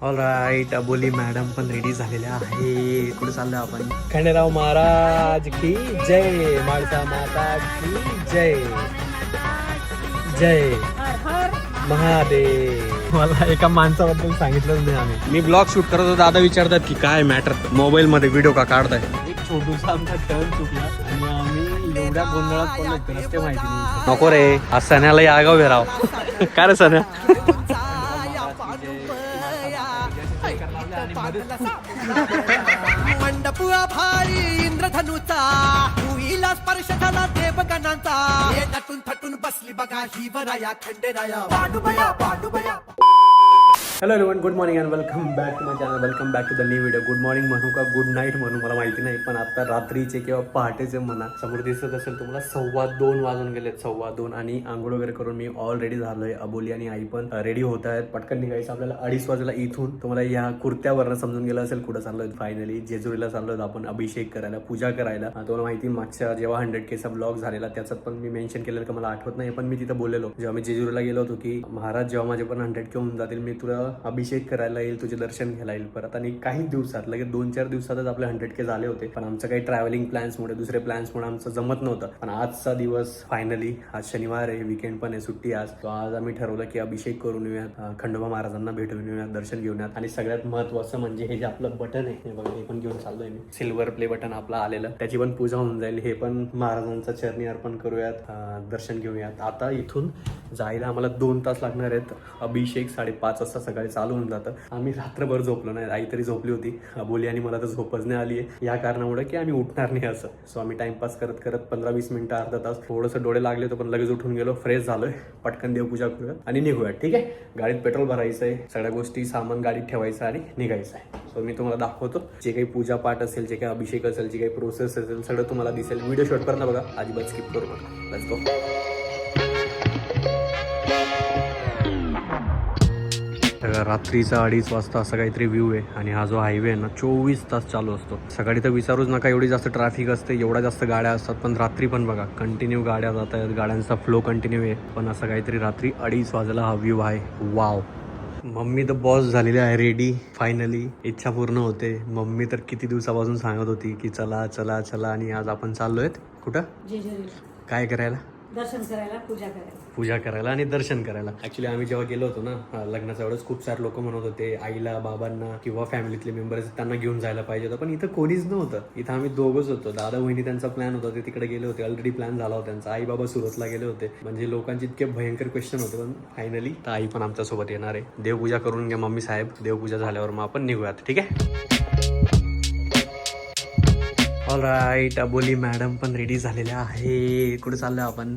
All right, अबोली madam पण ready झालेल्या आहे. कुठे चाललोय आपण? खंडेराव महाराज की जय, माळसा माता की जय, जय महादेव. मला एका माणसाबद्दल सांगितलंच नाही आम्ही. मी ब्लॉग शूट करत होतो, दादा विचारतात की काय मॅटर, मोबाईल मध्ये व्हिडिओ का काढताय. एक छोटूसा आमचा टर्न चुकला आणि आम्ही एवढ्या गोंधळात पडलो की रस्ते माहिती नाही. नको रे, आज सण्याला यागाव राव. काय रे सण्या? मंडपुआ भारी इंद्रधनुचा भुईला स्पर्श झाला देवगणांचा. नटून थटून बसली बघा ही वराया खंडेराया पांडुबया पांडुबया. Hello everyone, good morning and welcome back to my channel. Welcome back to the new video. Good morning म्हणू का गुड नाईट म्हणू मला माहिती नाही, पण आता रात्रीचे किंवा पहाटेचे म्हणा, समोर दिसत असेल तुम्हाला 2:15 वाजून गेलेत. 2:15 आणि आंघोळ वगैरे करून मी ऑलरेडी झालोय. अबोली आणि आई पण रेडी होत आहेत. पटकन निघायचं आपल्याला 2:30 वाजेला इथून. तुम्हाला या कुर्त्यावरनं समजून गेलं असेल कुठं चाललोय. फायनली जेजुरीला चाललोय आपण अभिषेक करायला, पूजा करायला. तुम्हाला माहिती मागच्या जेव्हा 100Kचा ब्लॉग झालेला त्याच्यात पण मी मेन्शन केलेलं का मला आठवत नाही, पण मी तिथं बोललेलो जेव्हा मी जेजुरीला गेलो होतो की महाराज जेव्हा माझे पण 100K होऊन जातील मी तुला अभिषेक करायला येईल, तुझे दर्शन घ्यायला येईल परत. आणि काही दिवसात लगेच 2-4 दिवसातच आपले 100K झाले होते, पण आमचं काही ट्रॅव्हलिंग प्लॅन्समुळे, दुसरे प्लॅन्समुळे आमचं जमत नव्हतं. पण आजचा दिवस फायनली, आज शनिवार आहे, वीकेंड पण आहे, सुट्टी आज. तो आज आम्ही ठरवलं की अभिषेक करून येऊयात, खंडोबा महाराजांना भेटून येऊयात, दर्शन घेऊयात. आणि सगळ्यात महत्वाचं म्हणजे हे जे आपलं बटन आहे, हे बघा, हे पण घेऊन चाललोय मी. सिल्वर प्ले बटन आपलं आलेलं, त्याची पण पूजा होऊन जाईल. हे पण महाराजांचा चरणी अर्पण करूयात, दर्शन घेऊयात. आता इथून जायला आम्हाला 2 तास लागणार आहेत. अभिषेक 5:30 वाजता सकाळी चालू होऊन जातं. आम्ही रात्रभर झोपलो नाही, आई तरी झोपली होती. बोली आणि मला तर झोपच नाही आली आहे या कारणामुळे की आम्ही उठणार नाही असं. सो आम्ही टाइमपास करत करत 15-20 मिनिटं, अर्धा तास थोडंसं डोळे लागले होते, पण लगेच उठून गेलो, फ्रेश झालोय. पटकन देवपूजा करूया आणि निघूया. ठीक आहे, गाडीत पेट्रोल भरायचं आहे, सगळ्या गोष्टी सामान गाडीत ठेवायचं आणि निघायचं आहे. सो मी तुम्हाला दाखवतो जे काही पूजा पाठ असेल, जे काही अभिषेक असेल, जे काही प्रोसेस असेल, सगळं तुम्हाला दिसेल. व्हिडिओ शॉर्ट करणं बघा, अजिबात स्किप करू नका. Let's go. रात्रीचा 2:30 वाजता असा काहीतरी व्ह्यू आहे. आणि हा जो हायवे आहे ना 24 तास चालू असतो. सकाळी तर विचारूच नका, एवढी जास्त ट्रॅफिक असते, एवढ्या जास्त गाड्या असतात. पण रात्री पण बघा, कंटिन्यू गाड्या जात आहेत, गाड्यांचा फ्लो कंटिन्यू आहे. पण असं काहीतरी रात्री 2:30 वाजेला हा व्ह्यू आहे. वाव. मम्मी तर बॉस झालेली आहे, रेडी. फायनली इच्छा पूर्ण होते. मम्मी तर किती दिवसापासून सांगत होती की चला चला चला, आणि आज आपण चाललोय कुठं? जेजुरीला. काय करायला? दर्शन करायला, पूजा करायला आणि दर्शन करायला. ऍक्च्युली आम्ही जेव्हा गेलो होतो ना लग्नाच्या वेळेस, खूप सारे लोक म्हणत होते आईला, बाबांना किंवा फॅमिलीतले मेंबर्स त्यांना घेऊन जायला पाहिजे होतं, पण इथं कोणीच नव्हतं. इथं आम्ही दोघंच होतो. दादा वहिनी त्यांचा प्लॅन होता, ते तिकडे गेले होते, ऑलरेडी प्लॅन झाला होता त्यांचा. आई बाबा सुरतला गेले होते. म्हणजे लोकांचे इतके भयंकर क्वेश्चन होते, पण फायनली आई पण आमच्यासोबत येणार आहे. देवपूजा करून घ्या मम्मी साहेब. देवपूजा झाल्यावर मग आपण निघूयात. ठीक आहे. ऑलराईट, अबोली मॅडम पण रेडी झालेल्या आहे. कुठे चाललोय आपण?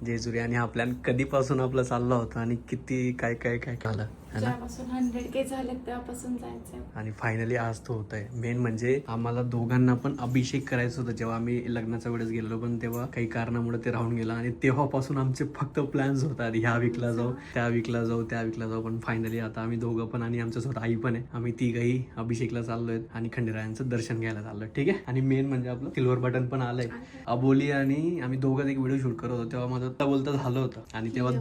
जेजुरी. आणि हा प्लॅन कधीपासून आपला चालला होता आणि किती काय काय काय झालं, ज्यापासून 100K झाले तेव्हापासून जायचंय. आणि फायनली आज तो होत आहे. मेन म्हणजे आम्हाला दोघांना पण अभिषेक करायचं होतं जेव्हा आम्ही लग्नाच्या वेळेस गेलो, पण तेव्हा काही कारणामुळे ते राहून गेलं. आणि तेव्हापासून आमचे फक्त प्लॅन्स होतात, ह्या वीकला जाऊ, त्या वीकला जाऊ, त्या वीकला जाऊ. पण फायनली आता आम्ही दोघं पण आणि आमच्यासोबत आई पण आहे, आम्ही तिघही अभिषेकला चाललोय आणि खंडेरायांचं दर्शन घ्यायला चाललोय. ठीक आहे. आणि मेन म्हणजे आपलं सिल्वर बटन पण आलंय. अबोली आणि आम्ही दोघं एक व्हिडिओ शूट करत होतो, तेव्हा माझं बोलता झालं होतं. आणि तेव्हा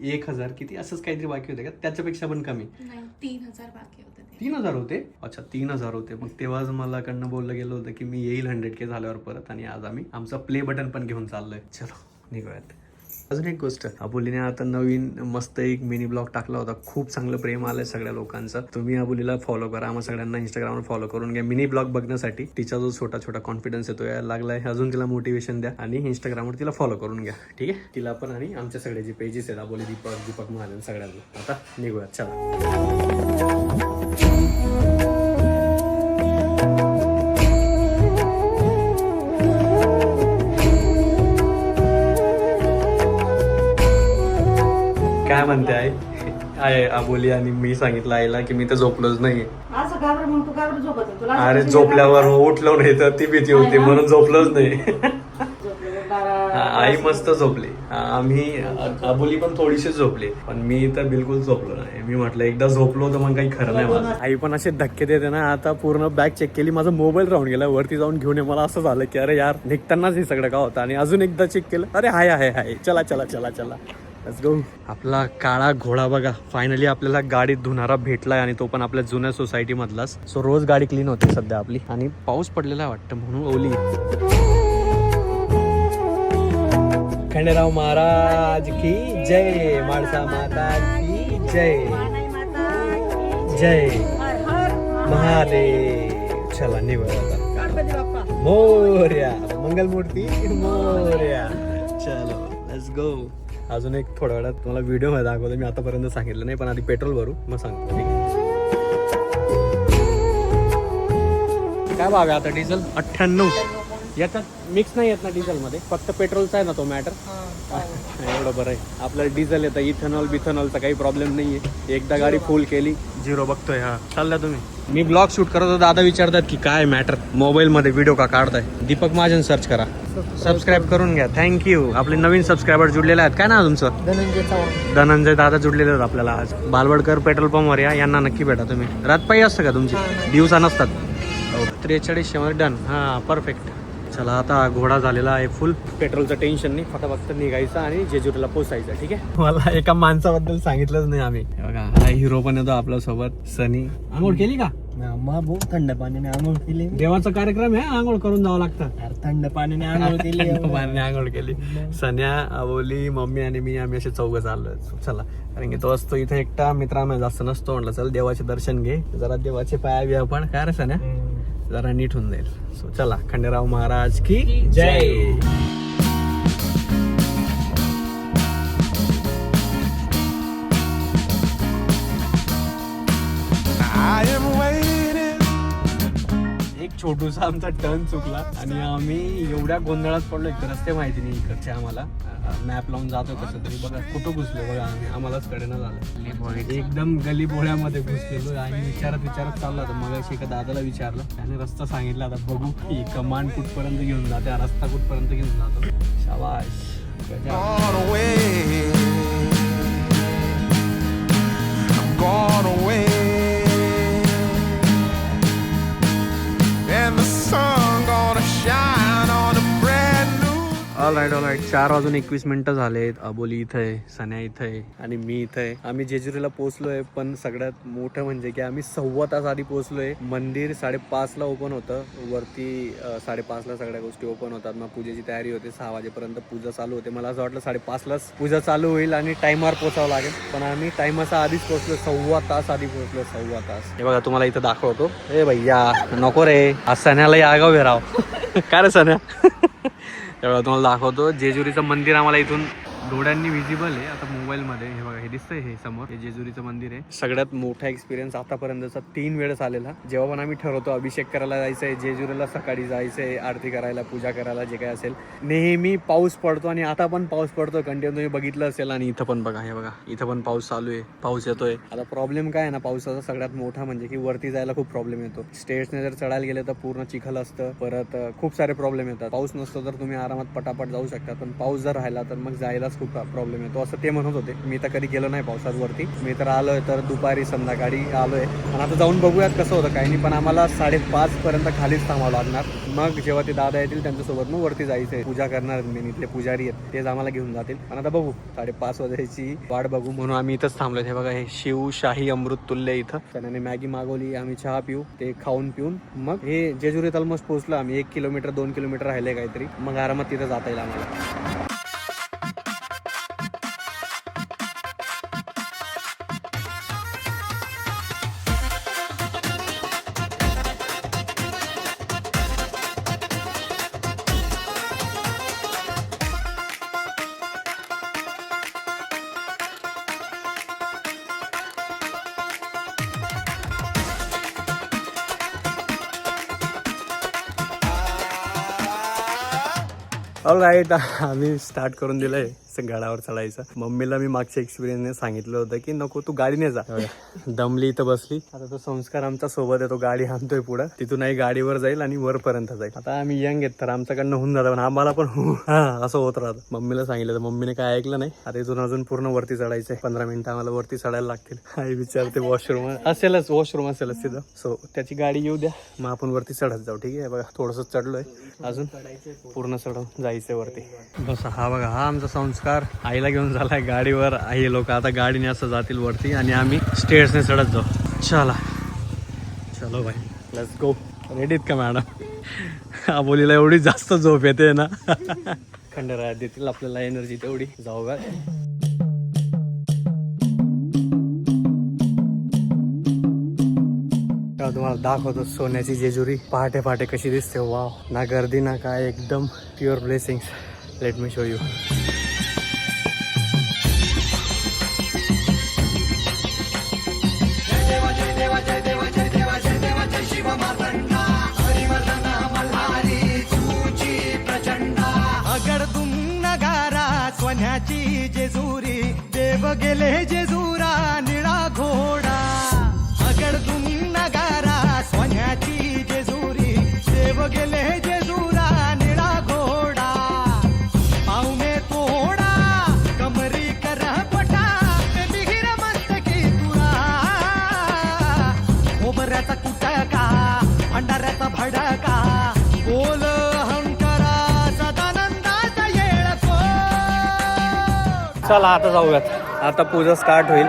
1,000 किती असंच काहीतरी बाकी होते का, त्याच्यापेक्षा पण कमी? 3,000 बाकी होते. 3,000 होते? अच्छा, 3,000 होते. मग तेव्हाच मला कडनं बोललं गेलं होतं की मी येईल 100K झाल्यावर परत. आणि आज आम्ही आमचं प्ले बटन पण घेऊन चाललोय. चलो निघूयात. अजून एक गोष्ट, अबोलीने आता नवीन मस्त एक मिनी ब्लॉग टाकला होता. खूप चांगलं प्रेम आलंय सगळ्या लोकांचं. तुम्ही अबोलीला फॉलो करा, आम्हाला सगळ्यांना इंस्टाग्रामवर फॉलो करून घ्या. मिनी ब्लॉग बघण्यासाठी तिचा जो छोटा छोटा कॉन्फिडन्स येतो यायला लागलाय, अजून तिला मोटिवेशन द्या आणि इंस्टाग्रामवर तिला फॉलो करून घ्या. ठीक आहे. तिला पण आणि आमच्या सगळे जे पेजेस आहेत अबोली दीपक महाजन सगळ्यांना. आता निघूयात, चला. काय म्हणते आहे अबोली? आणि मी सांगितलं आईला की मी तर झोपलोच नाही. असं घाबर मग तू घाबर झोपत होती. तुला अरे झोपल्यावर उठलो नाही तर ती भीती होती, म्हणून झोपलोच नाही. आई मस्त झोपली, आम्ही अबोली पण थोडीशी झोपली, पण मी तर बिलकुल झोपलो नाही. मी म्हटलं एकदा झोपलो तर मग काही खरं नाही माझं. आई पण असे धक्के देते ना. आता पूर्ण बॅग चेक केली, माझा मोबाईल राहून गेला, वरती जाऊन घेऊन ये. मला असं झालं की अरे यार, निघतानाच हे सगळं का होतं. आणि अजून एकदा चेक केलं, अरे हाय हाय हाय, चला चला चला चला. Let's go. आपला काळा घोडा बघा फायनली आपल्याला गाडीत धुणारा भेटलाय आणि तो पण आपल्या जुन्या सोसायटी मधलाच. सो रोज गाडी क्लीन होते सध्या आपली आणि पाऊस पडलेला वाटतं म्हणून ओली. खंडेराव महाराज की जय. माळसा माता की जय. जय महादेव. चला निवड मोर्या. मंगलमूर्ती मोर्या. चलो लेट्स गो. अजून एक थोड्या वेळात तुम्हाला व्हिडिओ मध्ये दाखवतो. मी आतापर्यंत सांगितलं नाही पण आधी पेट्रोल भरू मग सांगतो. काय भाव आहे आता डिझेल? 98. याच्यात मिक्स नाही येत ना डिझेल मध्ये, फक्त पेट्रोलचा आहे ना तो मॅटर. एवढं बरं आहे आपल्याला डिझेल येतं. इथेनॉल बिथेनॉलचा काही प्रॉब्लेम नाहीये. एकदा गाडी फुल केली 0 बघतोय. हा चालला तुम्ही. मी ब्लॉग शूट करत होतो. दादा विचारतात की काय मॅटर मोबाईल मध्ये व्हिडिओ का काढताय. दीपक महाजन सर्च करा, सबस्क्राईब करून घ्या. थँक्यू. आपले नवीन सबस्क्रायबर जुडलेले आहेत. काय ना तुमचं? धनंजय दादा जुडलेले आहेत आपल्याला आज. बालवडकर पेट्रोल पंपवर या. यांना नक्की भेटा तुम्ही. रातपाई असतं का तुमची? दिवसा नसतात. 43 मध्ये डन. हा परफेक्ट. चला आता घोडा झालेला आहे फुल. पेट्रोलचं टेन्शन नाही. फटाफट निघायचं आणि जेजुरीला पोचायचं. ठीक आहे. मला एका माणसाबद्दल सांगितलंच नाही आम्ही. बघा हा हिरो पण येतो आपल्या सोबत. सनी. आंघोळ केली का? थंड पाण्याने आंघोळ केली. देवाचा कार्यक्रम आहे. आंघोळ करून जावं लागतं. थंड पाण्याने आंघोळ केली. थंड पाण्याने आंघोळ केली. सन्या, अवोली, मम्मी आणि मी आम्ही असे 4 चाललोय. चला कारण की तो असतो इथे एकटा. मित्र जास्त नसतो. म्हटलं चल देवाचे दर्शन घे जरा. देवाचे पाया बी आपण काय रे सन्या जरा नीट होऊन जाईल. सो चला खंडेराव महाराज की जय. एक छोटूसा आमचा टर्न चुकला आणि आम्ही एवढ्या गोंधळात पडलो. एक रस्ते माहिती नाही इकडचे आम्हाला. मॅप लावून जातो कसं तरी. बघा कुठं घुसलो बघा आम्ही. आम्हालाच कडेनं झालं. एकदम गली बोळ्यामध्ये घुसलेलो आणि विचारत चाललो होता. मग एका दादाला विचारलं त्याने रस्ता सांगितला. आता बघू ही कमांड कुठपर्यंत घेऊन जाते, रस्ता कुठपर्यंत घेऊन जातो. शाबाश. ऑलराईट 4:21 झालेत. अबोली इथं आहे, सन्या इथं आहे आणि मी इथं आहे. आम्ही जेजुरीला पोहोचलोय. पण सगळ्यात मोठं म्हणजे की आम्ही 1.25 तास आधी पोहोचलोय. मंदिर 5:30 ओपन होतं. वरती 5:30 सगळ्या गोष्टी ओपन होतात. मग पूजेची तयारी होते. 6 वाजेपर्यंत पूजा चालू होते. मला असं वाटलं 5:30 पूजा चालू होईल आणि टाइमवर पोचावं लागेल. पण आम्ही टाइमाच्या आधीच पोहोचलो. 1.25 तास आधी पोहोचलो. 1.25 तास. हे बघा तुम्हाला इथं दाखवतो. ए भैया नको रे. आज सण्यालाही आगाव आहे राव. काय रे सण्या. त्यावेळेला तुम्हाला दाखवतो. जेजुरीचं मंदिर आम्हाला इथून डोळ्यांनी व्हिजिबल आहे. आता मोबाईलमध्ये हे बघा हे दिसतंय. हे समोर हे जेजुरीचं मंदिर आहे. सगळ्यात मोठा एक्सपिरियन्स आतापर्यंतचा 3 वेळेस आलेला. जेव्हा पण आम्ही ठरवतो अभिषेक करायला जायचंय, जेजुरीला सकाळी जायचंय, आरती करायला, पूजा करायला, जे काय असेल. नेहमी पाऊस पडतो आणि आता पण पाऊस पडतो कंटिन्यू. तुम्ही बघितलं असेल. आणि इथं पण बघा. हे बघा इथं पण पाऊस चालू आहे. पाऊस येतोय. आता प्रॉब्लेम काय आहे ना पावसाचा सगळ्यात मोठा म्हणजे की वरती जायला खूप प्रॉब्लेम येतो. स्टेजने जर चढायला गेले तर पूर्ण चिखल असतं. परत खूप सारे प्रॉब्लेम येतात. पाऊस नसतो तर तुम्ही आरामात पटापट जाऊ शकता. पण पाऊस जर राहिला तर मग जायलाच खूप प्रॉब्लेम येतो असं ते म्हणत होते. मी तर कधी गेलो नाही पावसात वरती. मी तर आलोय तर दुपारी संध्याकाळी आलोय. आणि आता जाऊन बघूयात कसं होतं काही नाही. पण आम्हाला 5:30 पर्यंत खालीच थांबावं लागणार. मग जेव्हा ते दादा येतील त्यांच्यासोबत मग वरती जायचंय. पूजा करणार मी. इथले पुजारी आहेत तेच आम्हाला घेऊन जातील. पण आता बघू 5:30 वाजायची वाट बघू म्हणून आम्ही इथंच थांबलोय. हे बघा हे शिवशाही अमृत तुल्य इथं. त्याने मॅगी मागवली. आम्ही चहा पिऊ. ते खाऊन पिऊन मग हे जेजुरीत ऑलमोस्ट पोहोचलो आम्ही. 1 किलोमीटर 2 किलोमीटर राहिले काहीतरी. मग आरामात तिथं जाता येईल आम्हाला. ऑलराईट आम्ही स्टार्ट करून दिलंय गडावर चढायचं. मम्मीला मी मागच्या एक्सपिरियन्सने सांगितलं होतं की नको तू गाडीने जा. दमली इथं बसली. आता तो संस्कार आमच्या सोबत आहे. तो गाडी आणतोय पुढं. तिथूनही गाडीवर जाईल आणि वरपर्यंत जाईल. आता आम्ही यंग आहेत तर आमच्याकडनं होऊन जातं. पण आम्हाला पण असं होत राहतं. मम्मीला सांगितलं तर मम्मीने काय ऐकलं नाही. आता इथून अजून पूर्ण वरती चढायचंय. 15 मिनिटं आम्हाला वरती चढायला लागतील. आई विचारते वॉशरूम असेलच. वॉशरूम असेलच तिथं. सो त्याची गाडी येऊ द्या मग आपण वरती चढत जाऊ. ठीक आहे. बघा थोडंसं चढलोय. अजून पूर्ण चढून जायचंय वरती. बस हा बघा हा आमचा संस्कार नमस्कार. आईला घेऊन झालाय गाडीवर. आई लोक आता गाडीने असं जातील वरती आणि आम्ही स्टेअर्सने चढत जाऊ. चला चलो भाई लेट्स गो. रेडीत का मॅडम? आबोलीला एवढी जास्त झोप येते ना. खंडेरायात देतील आपल्याला एनर्जी तेवढी. जाऊ का? तुम्हाला दाखवतो सोन्याची जेजुरी पहाटे पहाटे कशी दिसते. वाव, ना गर्दी ना काय, एकदम pure blessings. Let me show you. अगडतुम नगारा सोन्याची जेजुरी, देव गेले जेजुरा निळा घोडा. अगडतुम नगारा सोन्याची जेजुरी, देव गेले जेजुरा निळा घोडा. पाऊ मे तोडा कमरी कर पटा, मिहिर मस्तकी तुळा. ओबऱ्याचा कुटका भंडाऱ्याचा भडका, बोल अहंकारा सदानंदाचा येळको. चला आता जाऊयात. आता पूजा स्टार्ट होईल.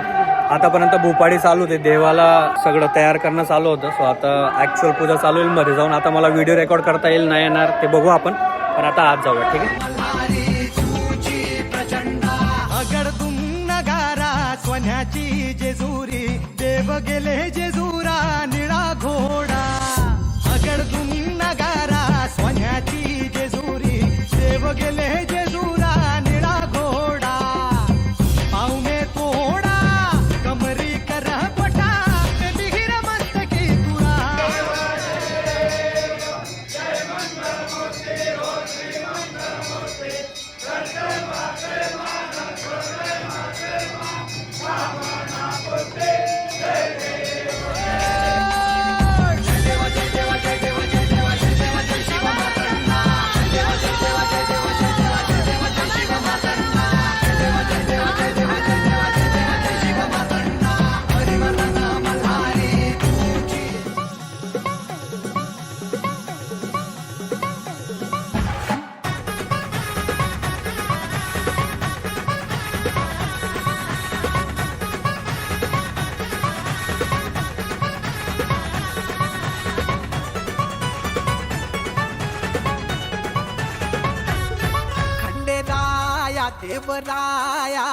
आतापर्यंत भूपाडी चालू होते, देवाला सगळं तयार करणं चालू होतं. सो आता ॲक्च्युअल पूजा चालू होईल मध्ये जाऊन. आता मला व्हिडिओ रेकॉर्ड करता येईल नाही येणार ते बघू आपण, पण आता आज जाऊया. ठीक आहे. अगडतुम नगारा सोन्याची जेजुरी, देव गेले जेजुरा निळा घोडा. अगडतुम नगारा सोन्याची जेजुरी, देव गेले जेजुरा निळा घोडा. पाऊ मे तोडा कमरी कर पटा, मिहिर मस्तकी तुळा. खंडेराया देवराया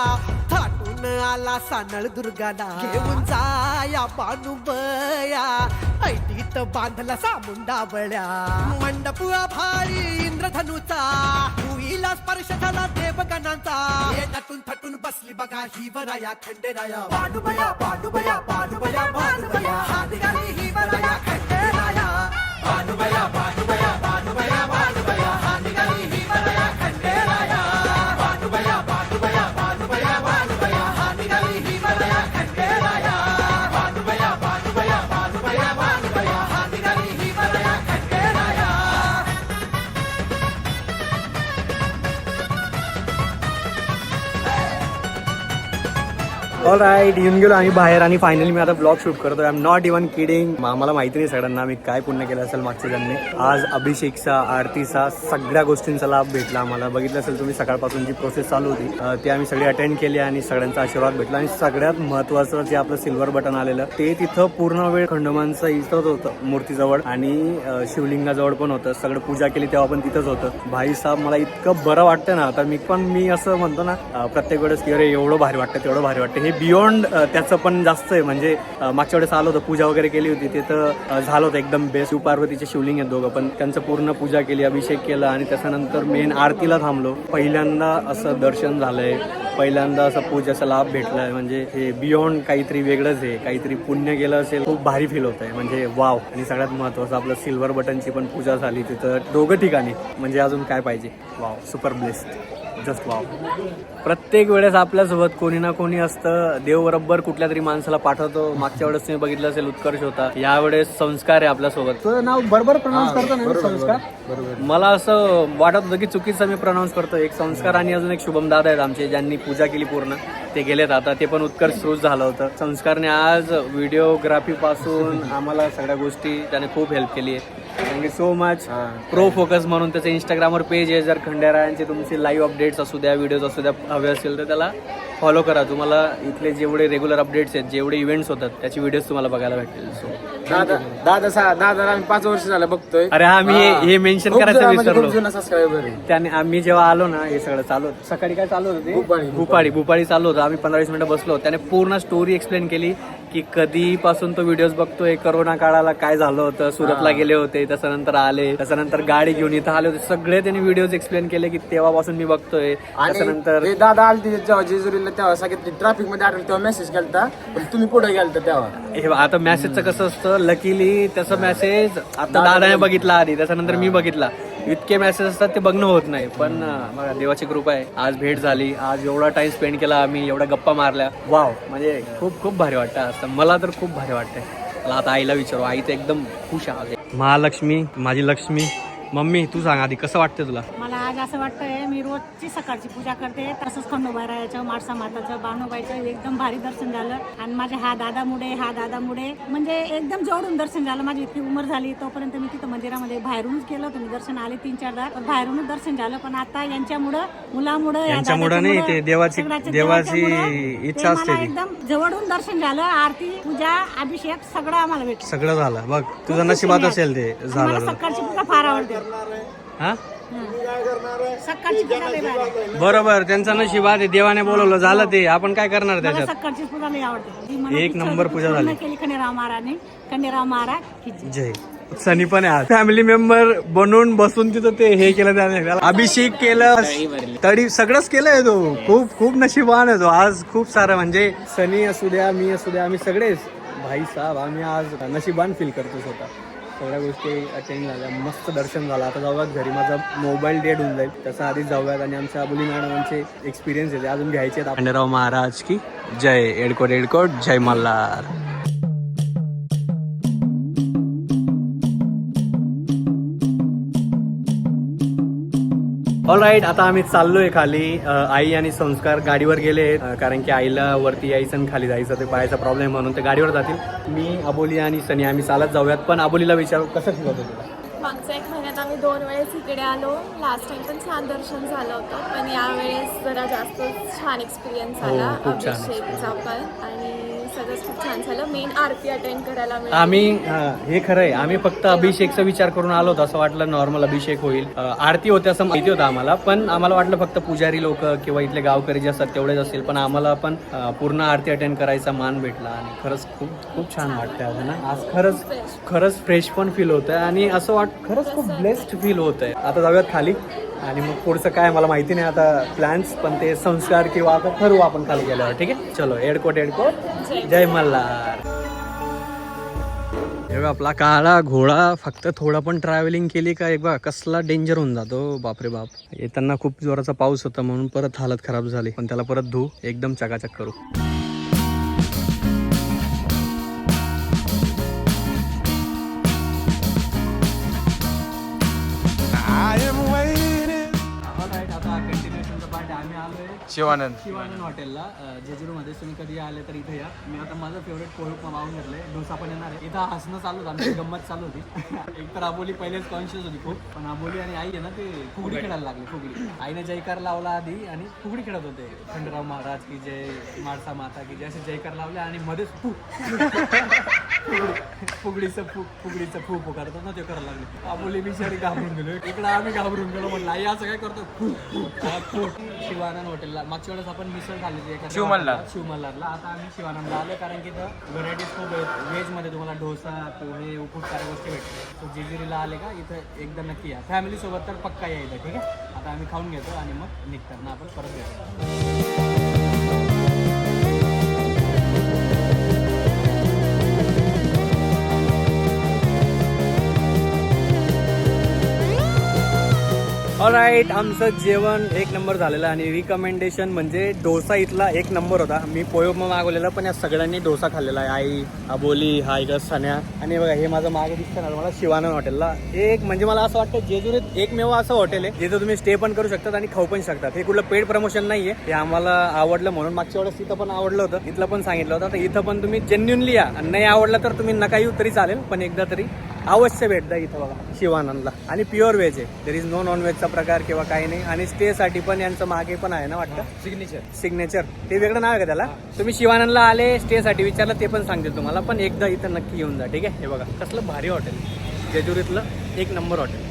थाटून आला सानळ दुर्गाला. घेऊन जाया बानुबया, ऐटीत बांधला सामुंडा बळ्या. मंडप भारी इंद्रधनुचा, भुईला स्पर्श झाला देवगणांचा. हे नटून थटून बसली बघा ही वराया खंडेराया. बानुबया बानुबया बानुबया बानुबया, हात घाली ही वराया खंडेराया. बानुबया बानुबया बानुबया बानुबया, हात घाली ही वराया खंडेराया. बानुबया बानुबया बानुबया बानुबया, हात घाली ही वराया खंडेराया. बानुबया बानुबया बानुबया बानुबया, हात घाली ही वराया खंडेराया. ऑल राईट, येऊन गेलो आम्ही बाहेर आणि फायनली मी आता ब्लॉग शूट करतोय. I am not even kidding. मला माहिती नाही सगळ्यांना मी काय पुण्य केलं असेल मागच्या जन्मी. आज अभिषेकचा, आरतीचा, सगळ्या गोष्टींचा लाभ भेटला आम्हाला. बघितलं असेल तुम्ही सकाळपासून जी प्रोसेस चालू होती ती आम्ही सगळी अटेंड केली आणि सगळ्यांचा आशीर्वाद भेटला. आणि सगळ्यात महत्त्वाचं जे आपलं सिल्वर बटन आलेलं ते तिथं पूर्ण वेळ खंडोबांचं इथंच होतं मूर्तीजवळ आणि शिवलिंगाजवळ पण होतं. सगळं पूजा केली तेव्हा पण तिथंच होतं. भाई साहेब मला इतकं बरं वाटतं ना. आता मी असं म्हणतो ना प्रत्येक वेळेस की अरे एवढं भारी वाटतं तेवढं भारी वाटतं. हे बियॉन्ड त्याचं पण जास्त आहे. म्हणजे मागच्या वेळेस आलं होतं, पूजा वगैरे केली होती, ते तर झालं होतं एकदम बेस्ट. शिव पार्वतीचे शिवलिंग आहेत दोघं पण. त्यांचं पूर्ण पूजा केली, अभिषेक केला आणि त्याच्यानंतर मेन आरतीला थांबलो. पहिल्यांदा असं दर्शन झालंय, पहिल्यांदा असं पूजाचा लाभ भेटलाय. म्हणजे हे बियॉन्ड काहीतरी वेगळंच आहे, काहीतरी पुण्य केलं असेल. खूप भारी फील होत आहे. म्हणजे वाव. आणि सगळ्यात महत्त्वाचं आपलं सिल्वर बटनची पण पूजा झाली तिथं दोघं ठिकाणी. म्हणजे अजून काय पाहिजे. Wow, super blessed, just wow. प्रत्येक वेळेस आपल्यासोबत कोणी ना कोणी असतं. देव बरोबर कुठल्या तरी माणसाला पाठवतो. मागच्या वेळेस तुम्ही बघितलं असेल उत्कर्ष होता, यावेळेस संस्कार आहे आपल्यासोबत. तुझं नाव बरोबर प्रनाऊन्स करतो ना संस्कार? मला असं वाटत होतं की चुकीचं मी प्रनाऊन्स करतो. एक संस्कार आणि अजून एक शुभम दादा आहेत आमचे, ज्यांनी पूजा केली पूर्ण. ते गेलेत आता, ते पण उत्कर्ष सुरू झालं होतं. संस्कारने आज व्हिडिओग्राफी पासून आम्हाला सगळ्या गोष्टी त्याने खूप हेल्प केली आहे. Thank you so much. Pro focus म्हणून त्याचं इंस्टाग्रामवर पेज आहे. जर खंडेरायांचे तुमचे लाईव्ह अपडेट्स असू द्या, व्हिडिओज असू द्या हवे असेल तर त्याला फॉलो करा. तुम्हाला इथले जेवढे रेग्युलर अपडेट्स आहेत, जेवढे इव्हेंट्स होतात त्याची व्हिडिओज तुम्हाला बघायला भेटतील. सो दादा आम्ही 5 वर्ष झालं बघतोय. अरे हा मी हे मेन्शन करायचं विसरलो. सबस्क्रायबर आहे. त्याने आम्ही जेव्हा आलो ना, हे सगळं चालू होतं. सकाळी काय चालू होतं ते भूपाळी चालू होतं. आम्ही 15-20 मिनिटं बसलो. त्याने पूर्ण स्टोरी एक्सप्लेन केली की कधीपासून तो व्हिडिओज बघतोय, करोना काळाला काय झालं होतं, सुरतला गेले होते, त्याच्यानंतर आले, त्याच्यानंतर गाडी घेऊन इथं आले होते, सगळे त्यांनी व्हिडिओज एक्सप्लेन केले की तेव्हापासून मी बघतोय. त्याच्यानंतर दादा आलते जेव्हा जेजुरीला तेव्हा सगळ्यात ट्रॅफिक मध्ये आढळलं तेव्हा मेसेज केलता, पण तुम्ही पुढे गेलता तेव्हा. हे आता मेसेजचं कसं असतं, लकीली त्याचा मेसेज आता दादाने बघितला आधी, त्याच्यानंतर मी बघितला. इतके मेसेज असतात ते बघणं होत नाही. पण बघा देवाची कृपा आहे, आज भेट झाली, आज एवढा टाइम स्पेंड केला आम्ही, एवढ्या गप्पा मारल्या. वाव, म्हणजे खूप खूप भारी वाटतं. असं मला तर खूप भारी वाटतंय. मला आता आईला विचारू, आई तर एकदम खुश आहे. महालक्ष्मी, माझी लक्ष्मी. मम्मी तू सांग आधी, कसं वाटतं तुला? मला आज असं वाटतंय मी रोजची सकाळची पूजा करते, तसंच खंडोबारायाचं, माळसा माताचं, बाणोबाईचं एकदम भारी दर्शन झालं. आणि माझ्या हा दादामुळे म्हणजे एकदम जवळून दर्शन झालं. माझी इतकी उमर झाली तोपर्यंत मी तिथं मंदिरामध्ये बाहेरूनच केलं होतं. मी दर्शन आले 3-4दा, पण बाहेरूनच दर्शन झालं. पण आता यांच्यामुळं, मुलामुळं, यांच्यामुळं नाही, ते देवाची इच्छा असते. एकदम जवळून दर्शन झालं. आरती, पूजा, अभिषेक सगळं आम्हाला भेटलं. सगळं झालं. बघ तुझं नशिबात असेल ते मला झालं. सकाळची पूजा फार आवडते. हा सकाळची पूजा लई भारी आहे. बरोबर, त्यांचा नशिबात आहे, देवाने बोलवलं, झालं ते. आपण काय करणार मला त्याच्यात? सकाळची पूजा लई आवडते. ती मला एक इच्छा नंबर होती, पूजा पूर्ण झाली. केली खंडेराव महाराज की जय. जय. सनी पण आहे, फॅमिली मेंबर बनून बसून तिथं ते हे केलं, त्याने अभिषेक केलं, तडी सगळंच केलंय. तो खूप खूप नशिबान आहे तो. आज खूप सारं, म्हणजे सनी असू द्या, मी असू द्या, आम्ही सगळेच भाई साहेब, आम्ही आज नशिबान फील करतो स्वतः. सगळ्या गोष्टी अटेंड झाल्या, मस्त दर्शन झालं. आता जाऊयात घरी, माझा मोबाईल डेड होऊन जाईल, त्याचा आधीच जाऊयात. आणि आमच्या अबोली मॅडमांचे एक्सपिरियन्स आहे अजून घ्यायचे आहेत. खंडेराव महाराज की जय. एडकोट जय मल्हार. ऑल राईट, आता आम्ही चाललोय खाली. आई आणि संस्कार गाडीवर गेले, कारण की आईला वरती यायचं आणि खाली जायचं, ते पायाचा प्रॉब्लेम म्हणून ते गाडीवर जातील. मी, अबोली आणि सनी आम्ही चालत जाऊयात. पण अबोलीला विचारू, कसं फील होतं तुला? मागच्या 1 महिन्यात आम्ही 2 वेळेस इकडे आलो. लास्ट टाइम पण छान दर्शन झालं होतं, पण यावेळेस जरा जास्त छान एक्सपिरियन्स आला. खूप छान अभिषेकचा पण, आणि सगळंच खूप छान झालं. मेन आरती अटेंड करायला मिळाली. आम्ही हे खरं आहे, आम्ही फक्त अभिषेकचा विचार करून आलो होतो. असं वाटलं नॉर्मल अभिषेक होईल, आरती होते असं माहिती होतं आम्हाला. पण आम्हाला वाटलं फक्त पुजारी लोक किंवा इथले गावकरी जे असतात तेवढेच असतील. पण आम्हाला पण पूर्ण आरती अटेंड करायचा मान भेटला. आणि खरंच खूप खूप छान वाटतंय आज ना. आज खरंच फ्रेश पण फील होतंय. आणि असं खरंच खूप ब्लेस्ड फील होतंय. आता जाऊयात खाली, आणि मग पुढचं काय मला माहिती नाही आता प्लॅन्स, पण ते संस्कार किंवा आता ठरवू आपण खाली गेल्यावर. ठीक आहे, चलो. एडकोट जय मल्हार. हे आपला काळा घोडा फक्त थोडा पण ट्रॅव्हलिंग केली का एक बघा कसला डेंजर होऊन जातो. बापरे बाप. येताना खूप जोराचा पाऊस होता म्हणून परत हालत खराब झाली, पण त्याला परत धू एकदम चकाचक करू. शिवानंद हॉटेलला जेजुरीमध्ये. तुम्ही कधी आले तर इथे या. मी आता माझं फेवरेट पोहे उपमा मागून घेतलंय, डोसा पण येणार आहे. इथं हसणं चालू होतं, आमची गंमत चालू होती. एक तर अबोली पहिलेच कॉन्शियस होती खूप, पण अबोली आणि आई आहे ना, ते फुगडी खेळायला लागली. फुगडी आईने जयकार लावला आधी आणि फुगडी खेळत होते. खंडेराव महाराज की जय, माळसा माता की जय, असे जयकार लावले. आणि मध्येच फुगडीचं फू करतात ना, ते करायला लागले. अबोली बिचारी घाबरून गेलो, इकडं आम्ही घाबरून गेलो. म्हटलं आई असं काय करतो. शिवानंद हॉटेलला मागच्या वेळेस आपण मिसळ खाल्ली होती शिवमल्हारला. आता आम्ही शिवानंदला आलो, कारण की इथं व्हरायटीज खूप आहेत. व्हेजमध्ये तुम्हाला डोसा, पोहे, खूप साऱ्या गोष्टी भेटतात. तो जेजुरीला आले का इथं एकदा नक्की या. फॅमिलीसोबत तर पक्का यायचं. ठीक आहे, आता आम्ही खाऊन घेतो आणि मग निघताना आपण परत येतो. ऑलराईट, आमचं जेवण एक नंबर झालेलं आणि रिकमेंडेशन म्हणजे डोसा इथला एक नंबर होता. मी पोहे उपमा मागवलेला पण या सगळ्यांनी डोसा खाल्लेला आहे. आई, अबोली, हा इकडं सन्या आणि बघा हे माझं मागे दिसतं ना मला शिवानंद हॉटेलला. एक म्हणजे मला असं वाटतं जेजुरीत एकमेव असं हॉटेल आहे जिथं तुम्ही स्टे पण करू शकतात आणि खाऊ पण शकतात. हे कुठलं पेड प्रमोशन नाहीये, हे आम्हाला आवडलं म्हणून मागच्या वेळेस तिथं पण आवडलं होतं, इथलं पण सांगितलं होतं. तर इथं पण तुम्ही जेन्युनली या, नाही आवडलं तर तुम्ही नका येऊ तरी चालेल, पण एकदा तरी अवश्य भेट द्या इथं बघा शिवानंदला. आणि प्युअर व्हेज आहे, देर इज नो नॉन व्हेजचा प्रकार किंवा काही नाही. आणि स्टे साठी पण यांचं मागे पण आहे ना वाटतं सिग्नेचर, ते वेगळं नाव आहे का त्याला. तुम्ही शिवानंदला आले स्टे साठी विचारलं ते पण सांगतील तुम्हाला, पण एकदा इथं नक्की येऊन जा. ठीक आहे, हे बघा कसलं भारी हॉटेल, जेजुरीतलं एक नंबर हॉटेल.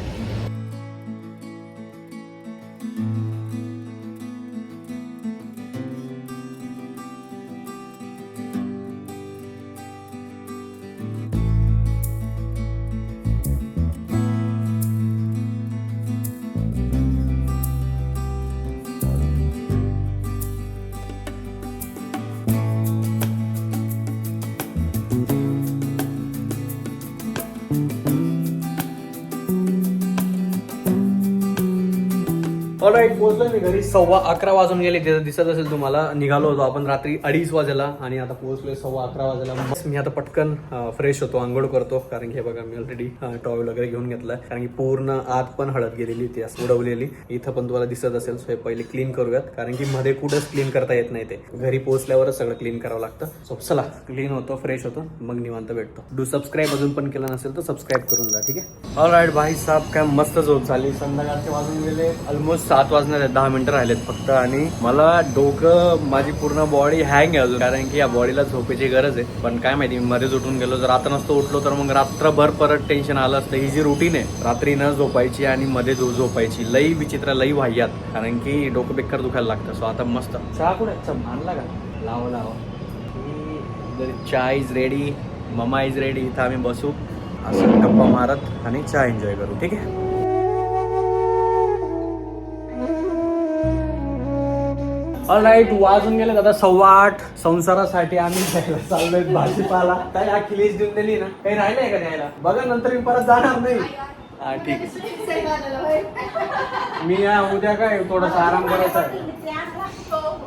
ऑलराईट, पोहोचलोय मी घरी. 11:15 वाजून गेले, तिथं दिसत असेल तुम्हाला. निघालो होतो आपण रात्री 2:30 वाजेला आणि आता पोहोचलोय 11:15 वाजेला. मी आता पटकन फ्रेश होतो, आंघोळ करतो, कारण की हे बघा मी ऑलरेडी टॉवेल वगैरे घेऊन घेतलाय, कारण की पूर्ण आत पण हळद गेलेली होती, असं उडवलेली. इथं पण तुम्हाला दिसत असेल. सो हे पहिले क्लीन करूयात, कारण की मध्ये कुठंच क्लीन करता येत नाही, ते घरी पोहोचल्यावरच सगळं क्लीन करावं लागतं. सो चला क्लीन होतो, फ्रेश होतो, मग निवांत भेटतो. डू सबस्क्राईब अजून पण केलं नसेल तर सबस्क्राईब करून जा. ठीक आहे. ऑलराईट भाई साहब, काय मस्त झोप झाली. संध्याकाळचे वाजून गेले ऑलमोस्ट 7 वाजणार आहेत, 10 मिनिटं राहिलेत फक्त. आणि मला डोकं, माझी पूर्ण बॉडी हँग आहे अजून, कारण की या बॉडीला झोपेची गरज आहे. पण काय माहिती, मध्येच उठून गेलो. जर आता नसतो उठलो तर मग रात्रभर परत टेन्शन आलं असतं. ही जी रुटीन आहे, रात्री न झोपायची आणि मध्ये झोपायची, लई विचित्र, लई वाह्यात, कारण की डोकं बेकार दुखायला लागतं. सो आता मस्त चहा कुठे आणला का, लावा चहा is ready, mama is ready. इथं आम्ही बसू, असं गप्पा मारत आणि चहा एन्जॉय करू. ठीक आहे. ऑलराईट, वाजून गेले आता 8:15. संसारासाठी आम्ही जायला चाललोय भाजीपाला. काय अखिलेश देऊन दिली ना, काही राहिलंय का द्यायला बघा, नंतर मी परत जाणार नाही. हा ठीक आहे, मी उद्या काय थोडासा आराम करायचा आहे.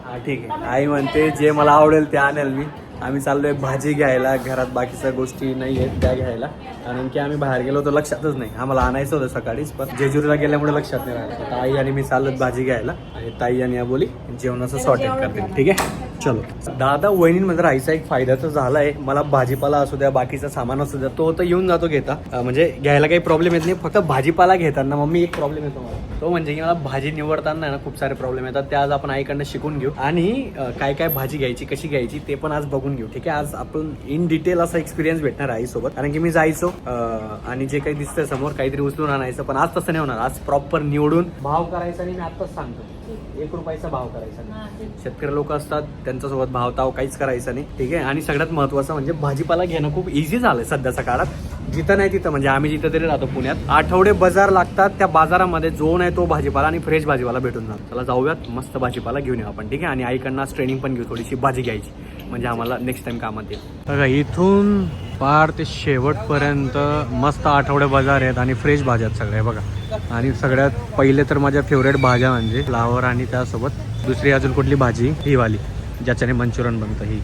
हा ठीक आहे. आई म्हणते जे मला आवडेल ते आणेल मी. आम्ही चाललोय भाजी घ्यायला, घरात बाकीच्या गोष्टी नाही आहेत त्या घ्यायला, कारण की आम्ही बाहेर गेलो तर लक्षातच नाही. आम्हाला आणायचं होतं सकाळीच, पण जेजुरीला गेल्यामुळे लक्षात नाही राहिलं. आता आई आणि मी चाललोय भाजी घ्यायला आणि ताई आणि बोली जेवणाचं सॉर्टेड करते. ठीक आहे, चलो. दादा वहिनींमध्ये राहायचा एक फायदा तर झालाय, मला भाजीपाला असू द्या, बाकीचं सामान असू द्या, तो तर येऊन जातो घेता, म्हणजे घ्यायला काही प्रॉब्लेम येत नाही. फक्त भाजीपाला घेताना मम्मी एक प्रॉब्लेम येतो मला, तो म्हणजे की मला भाजी निवडताना ना खूप सारे प्रॉब्लेम येतात. ते आज आपण आईकडनं शिकून घेऊ आणि काय काय भाजी घ्यायची, कशी घ्यायची ते पण आज बघून घेऊ. ठीक आहे, आज आपण इन डिटेल असा एक्सपिरियन्स भेटणार आई सोबत, कारण की मी जायचो आणि जे काही दिसतंय समोर काहीतरी उचलून आणायचं, पण आज तसं नाही होणार. आज प्रॉपर निवडून भाव करायचा आणि मी आत्ताच सांगतो 1 रुपयाचा भाव करायचा नाही. शेतकरी लोक असतात त्यांच्यासोबत भावताव काहीच करायचं नाही. ठीक आहे. आणि सगळ्यात महत्वाचं म्हणजे भाजीपाला घेणं खूप इझी झालंय सध्याच्या काळात. जिथं नाही तिथं, म्हणजे आम्ही जिथं तरी राहतो पुण्यात, आठवडे बाजार लागतात, त्या बाजारामध्ये जो नाही तो भाजीपाला आणि फ्रेश भाजीपाला भेटून जातो. चला जाऊयात, मस्त भाजीपाला घेऊन येऊ आपण. ठीक आहे. आणि आईकडनं ट्रेनिंग पण घेऊ, थोडीशी भाजी घ्यायची, म्हणजे आम्हाला नेक्स्ट टाइम कामात येईल. बघा इथून पार ते शेवटपर्यंत मस्त आठवडे बाजार आहेत आणि फ्रेश भाज्या आहेत सगळ्या बघा. आणि सगळ्यात पहिले तर माझ्या फेवरेट भाज्या म्हणजे फ्लावर आणि त्यासोबत दुसरी अजून कुठली भाजी, ही वाली ज्याच्याने मंचुरियन बनतं, ही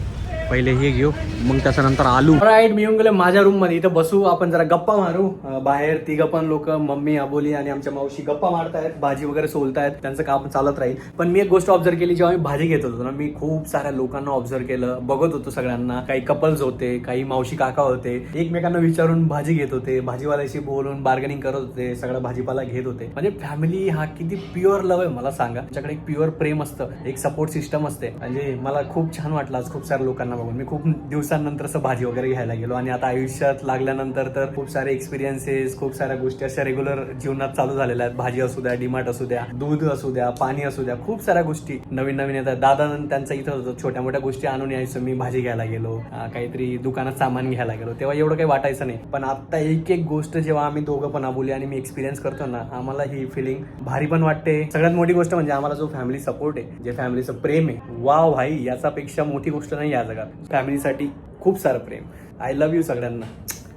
पहिले हे घेऊ, मग त्याच्यानंतर आलू. राईट, मी येऊन गेलो माझ्या रूम मध्ये. इथं बसू आपण, जरा गप्पा मारू. बाहेर तिघं पण लोक, मम्मी, अबोली आणि आमच्या मावशी गप्पा मारतायत, भाजी वगैरे सोलतायत, त्यांचं काम चालत राहील. पण मी एक गोष्ट ऑब्झर्व केली, जेव्हा मी भाजी घेत होतो ना, मी खूप साऱ्या लोकांना ऑब्झर्व केलं, बघत होतो सगळ्यांना. काही कपल्स होते, काही मावशी काका होते, एकमेकांना विचारून भाजी घेत होते, भाजीवाल्याशी बोलून बार्गेनिंग करत होते, सगळं भाजीपाला घेत होते. म्हणजे फॅमिली हा किती प्युअर लव्ह आहे मला सांगा. त्याच्याकडे एक प्युअर प्रेम असतं, एक सपोर्ट सिस्टम असते. म्हणजे मला खूप छान वाटलं आज खूप साऱ्या लोकांना बघून. मी खूप दिवसांनंतर असं भाजी वगैरे घ्यायला गेलो आणि आता आयुष्यात लागल्यानंतर तर खूप सारे एक्सपिरियन्सेस, खूप साऱ्या गोष्टी अशा रेग्युलर जीवनात चालू झालेल्या आहेत. भाजी असू द्या, डीमार्ट असू द्या, दूध असू द्या, पाणी असू द्या, खूप साऱ्या गोष्टी नवीन नवीन येतात. दादा त्यांचा इथं होतं, छोट्या मोठ्या गोष्टी आणून यायचं. मी भाजी घ्यायला गेलो, काहीतरी दुकानात सामान घ्यायला गेलो, तेव्हा एवढं काही वाटायचं नाही. पण आता एक एक गोष्ट जेव्हा आम्ही दोघं पण बोलली आणि मी एक्सपिरियन्स करतो ना, आम्हाला ही फिलिंग भारी पण वाटते. सगळ्यात मोठी गोष्ट म्हणजे आम्हाला जो फॅमिली सपोर्ट आहे, जे फॅमिलीचं प्रेम आहे, वाव भाई, याच्यापेक्षा मोठी गोष्ट नाही या जगात. फॅमिलीसाठी खूप सारं प्रेम. आय लव्ह यू सगळ्यांना.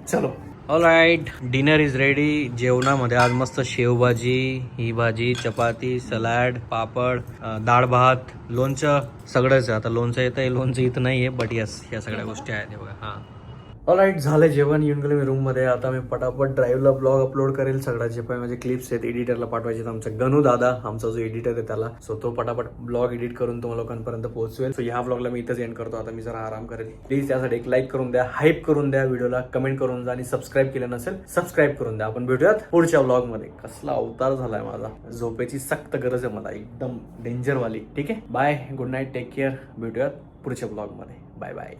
चलो ऑलराईट, डिनर इज रेडी. जेवणामध्ये आज मस्त शेवभाजी, ही भाजी, चपाती, सलाड, पापड, डाळ भात, लोणचं, सगळंच आहे. आता लोणचं येतं, लोणचं इथं नाही आहे, बट यस ह्या सगळ्या गोष्टी आहेत. हे बघा. हां, ऑलराईट, झालं जेवण. येऊन गेलो मी रूममध्ये. आता मी पटापट ड्राईव्हला ब्लॉग अपलोड करेल. सगळ्या जे पण माझे क्लिप्स आहेत एडिटरला पाठवायचे. आमचा गणू दादा, आमचा जो एडिटर आहे त्याला, सो तो पटापट ब्लॉग एडिट करून तुम्हाला लोकांपर्यंत पोहोचवेल. सो ह्या ब्लॉगला मी इथंच एंड करतो. आता मी जरा आराम करेल. प्लीज त्यासाठी एक लाईक करून द्या, हाईप करून द्या व्हिडिओला, कमेंट करून द्या आणि सबस्क्राईब केलं नसेल सबस्क्राईब करून द्या. आपण भेटूयात पुढच्या ब्लॉगमध्ये. कसला अवतार झालाय माझा, झोपेची सक्त गरज आहे मला, एकदम डेंजरवाली. ठीक आहे, bye, good night, take care. भेटूयात पुढच्या ब्लॉगमध्ये. Bye bye.